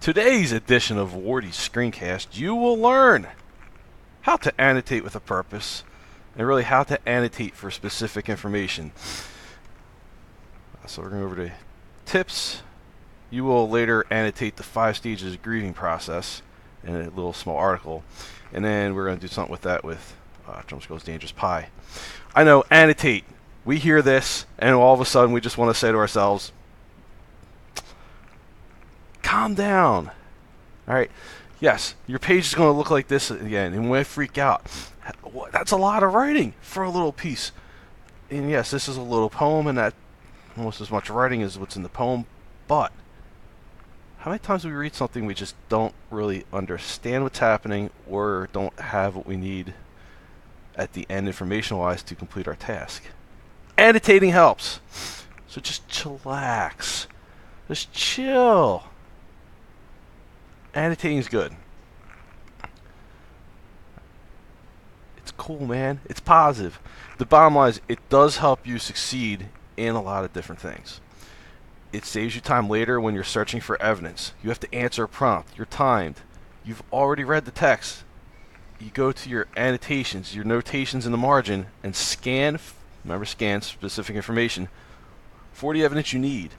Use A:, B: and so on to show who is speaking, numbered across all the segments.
A: Today's edition of Wardy's Screencast, you will learn how to annotate with a purpose, and really how to annotate for specific information. So we're going over to tips. You will later annotate the 5 stages of grieving process in a little small article, and then we're going to do something with that with Drum Skulls Dangerous Pie. I know, annotate. We hear this, and all of a sudden we just want to say to ourselves, calm down. Alright, yes, your page is going to look like this again, and we might freak out. That's a lot of writing for a little piece. And yes, this is a little poem, and that almost as much writing as what's in the poem, but how many times do we read something we just don't really understand what's happening, or don't have what we need at the end information-wise to complete our task? Annotating helps. So just chillax. Just chill. Annotating is good. It's cool, man. It's positive. The bottom line is it does help you succeed in a lot of different things. It saves you time later when you're searching for evidence. You have to answer a prompt. You're timed. You've already read the text. You go to your annotations, your notations in the margin, and scan, remember scan specific information, for the evidence you need.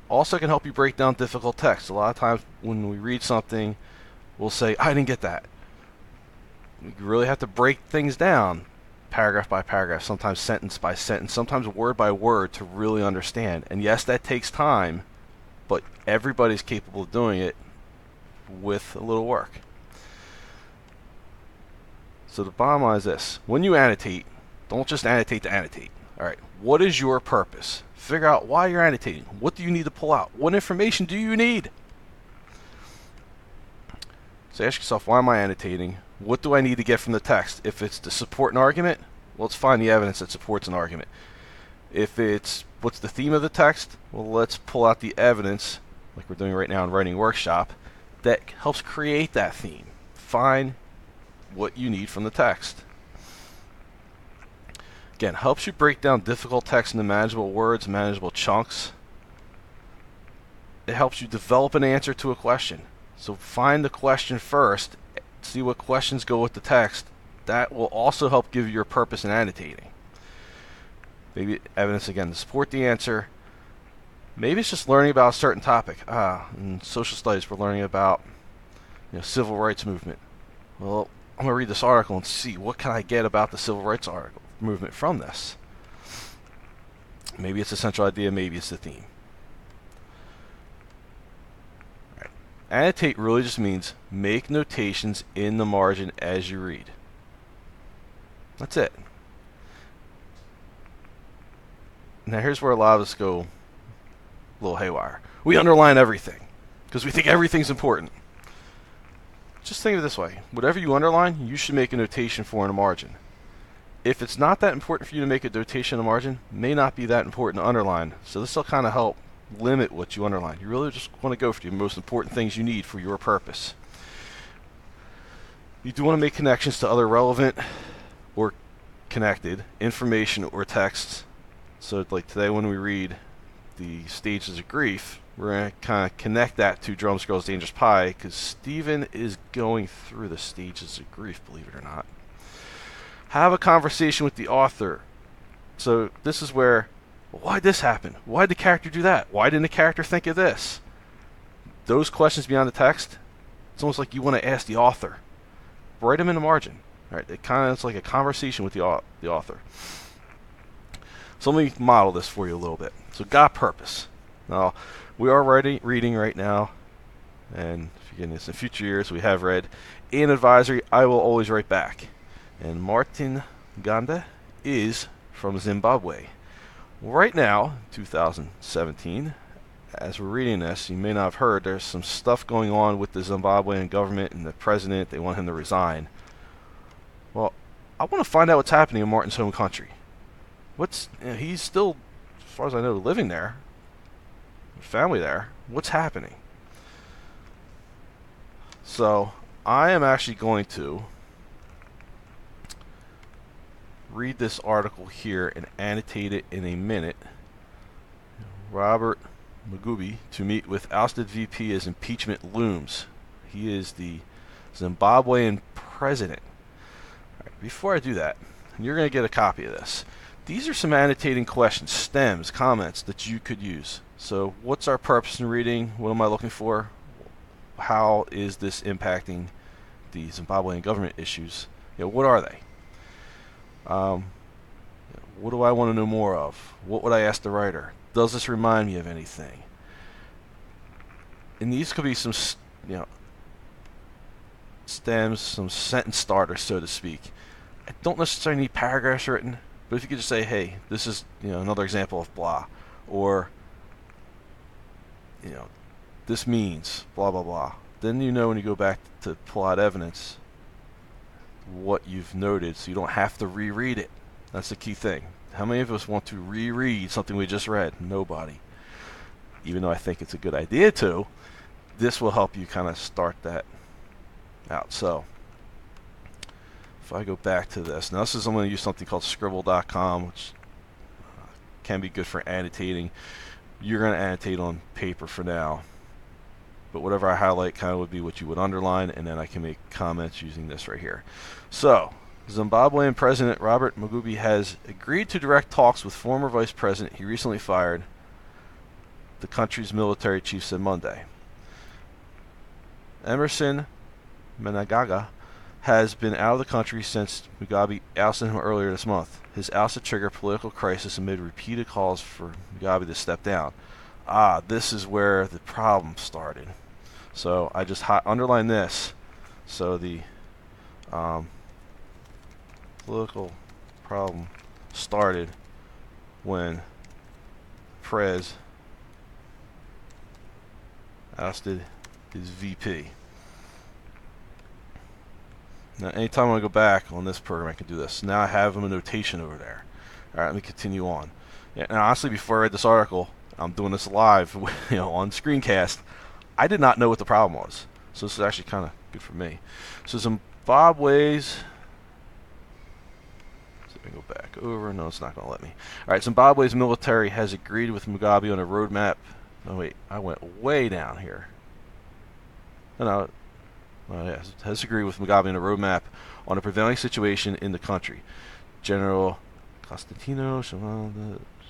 A: Also can help you break down difficult text. A lot of times when we read something, we'll say, I didn't get that. You really have to break things down, paragraph by paragraph, sometimes sentence by sentence, sometimes word by word to really understand. And yes, that takes time, but everybody's capable of doing it with a little work. So the bottom line is this. When you annotate, don't just annotate to annotate. Alright, what is your purpose? Figure out why you're annotating. What do you need to pull out? What information do you need? So ask yourself, why am I annotating? What do I need to get from the text? If it's to support an argument, well, let's find the evidence that supports an argument. If it's what's the theme of the text, well, let's pull out the evidence, like we're doing right now in Writing Workshop, that helps create that theme. Find what you need from the text. Again, helps you break down difficult text into manageable words, manageable chunks. It helps you develop an answer to a question. So find the question first, see what questions go with the text. That will also help give you your purpose in annotating. Maybe evidence again to support the answer. Maybe it's just learning about a certain topic. In social studies we're learning about civil rights movement. Well, I'm going to read this article and see what can I get about the civil rights movement from this. Maybe it's a central idea, maybe it's the theme. Right. Annotate really just means make notations in the margin as you read. That's it. Now here's where a lot of us go a little haywire. We underline everything because we think everything's important. Just think of it this way. Whatever you underline, you should make a notation for in a margin. If it's not that important for you to make a notation in a margin, it may not be that important to underline. So this will kind of help limit what you underline. You really just want to go for the most important things you need for your purpose. You do want to make connections to other relevant or connected information or texts. So like today when we read the stages of grief, we're going to kind of connect that to Drum Skulls Dangerous Pie because Stephen is going through the stages of grief, believe it or not. Have a conversation with the author. So this is where, why'd this happen? Why'd the character do that? Why didn't the character think of this? Those questions beyond the text, it's almost like you want to ask the author. Write them in the margin. All right, it's like a conversation with the author. So let me model this for you a little bit. So got purpose. Now, we are reading right now, and if you're getting this in future years, we have read in advisory, I will always write back. And Martin Ganda is from Zimbabwe. Right now, 2017, as we're reading this, you may not have heard, there's some stuff going on with the Zimbabwean government and the president. They want him to resign. Well, I want to find out what's happening in Martin's home country. He's still, as far as I know, living there. Family there. What's happening? So, I am actually going to read this article here and annotate it in a minute. Robert Mugabe to meet with ousted VP as impeachment looms. He is the Zimbabwean president. All right, before I do that, you're going to get a copy of this. These are some annotating questions, stems, comments that you could use. So what's our purpose in reading? What am I looking for? How is this impacting the Zimbabwean government issues? What are they? What do I want to know more of? What would I ask the writer? Does this remind me of anything? And these could be some, stems, some sentence starters, so to speak. I don't necessarily need paragraphs written, but if you could just say, hey, this is another example of blah, or this means blah blah blah. Then when you go back to pull out evidence what you've noted, so you don't have to reread it. That's the key thing. How many of us want to reread something we just read? Nobody. Even though I think it's a good idea to, this will help you kind of start that out. So if I go back to this, now I'm going to use something called Scribble.com, which can be good for annotating. You're going to annotate on paper for now, but whatever I highlight kind of would be what you would underline, and then I can make comments using this right here. So Zimbabwean President Robert Mugabe has agreed to direct talks with former vice president he recently fired, the country's military chief said Monday. Emerson Mnangagwa has been out of the country since Mugabe ousted him earlier this month. His ousted triggered political crisis amid repeated calls for Mugabe to step down. This is where the problem started. So I just underline this. So the political problem started when Prez ousted his VP. Now, anytime I go back on this program, I can do this. Now I have a notation over there. All right, let me continue on. And honestly, before I read this article, I'm doing this live, on screencast. I did not know what the problem was, so this is actually kind of good for me. So Zimbabwe's. Let me go back over. No, it's not going to let me. All right, Zimbabwe's military has agreed with Mugabe on a roadmap. Oh wait, I went way down here. No. Yes, has agreed with Mugabe on a roadmap on a prevailing situation in the country. General Constantino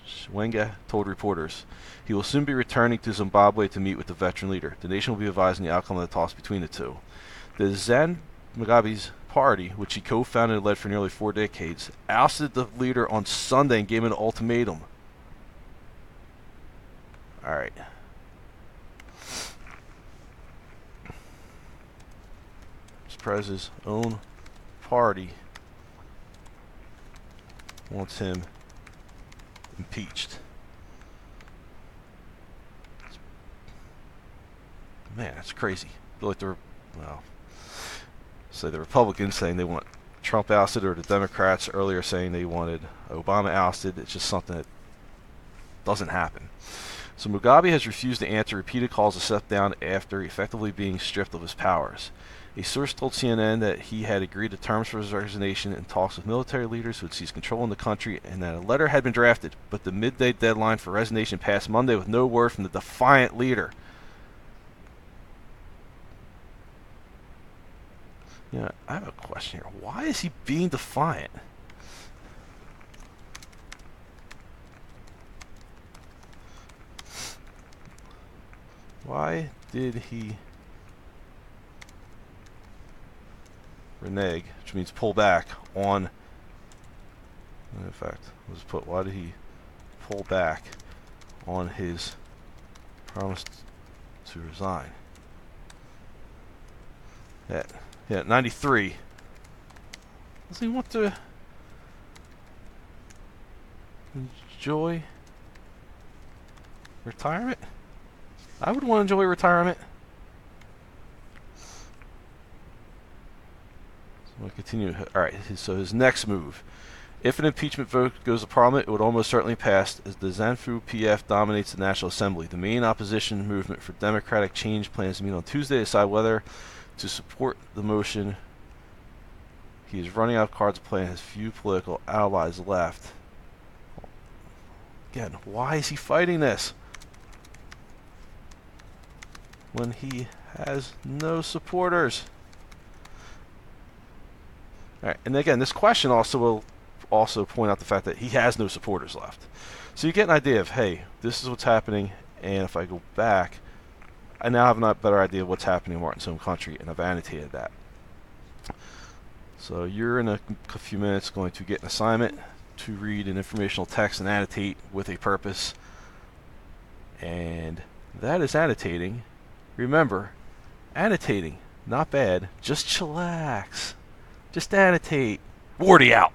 A: Chiwenga told reporters he will soon be returning to Zimbabwe to meet with the veteran leader. The nation will be advised on the outcome of the talks between the two. The Zen Mugabe's party, which he co-founded and led for nearly 4 decades, ousted the leader on Sunday and gave him an ultimatum. All right. Prez's own party wants him impeached. Man, that's crazy. Like the Republicans saying they want Trump ousted, or the Democrats earlier saying they wanted Obama ousted. It's just something that doesn't happen. So Mugabe has refused to answer repeated calls to step down after effectively being stripped of his powers. A source told CNN that he had agreed to terms for his resignation in talks with military leaders who would seize control in the country, and that a letter had been drafted, but the midday deadline for resignation passed Monday with no word from the defiant leader. I have a question here. Why is he being defiant? Why did he renege, which means pull back on, in fact, let's put, why did he pull back on his promise to resign? Yeah, 93. Does he want to enjoy retirement? I would want to enjoy retirement. We'll continue. All right, so his next move. If an impeachment vote goes to Parliament, it would almost certainly pass, as the Zanfu PF dominates the National Assembly. The main opposition movement for democratic change plans to meet on Tuesday to decide whether to support the motion. He is running out of cards to play and has few political allies left. Again, why is he fighting this? when he has no supporters. All right, and again, this question also will also point out the fact that he has no supporters left. So you get an idea of, hey, this is what's happening, and if I go back, I now have a better idea of what's happening in Martin's home country, and I've annotated that. So you're in a few minutes going to get an assignment to read an informational text and annotate with a purpose. And that is annotating. Remember, annotating, not bad. Just chillax. Just annotate. Wardy out.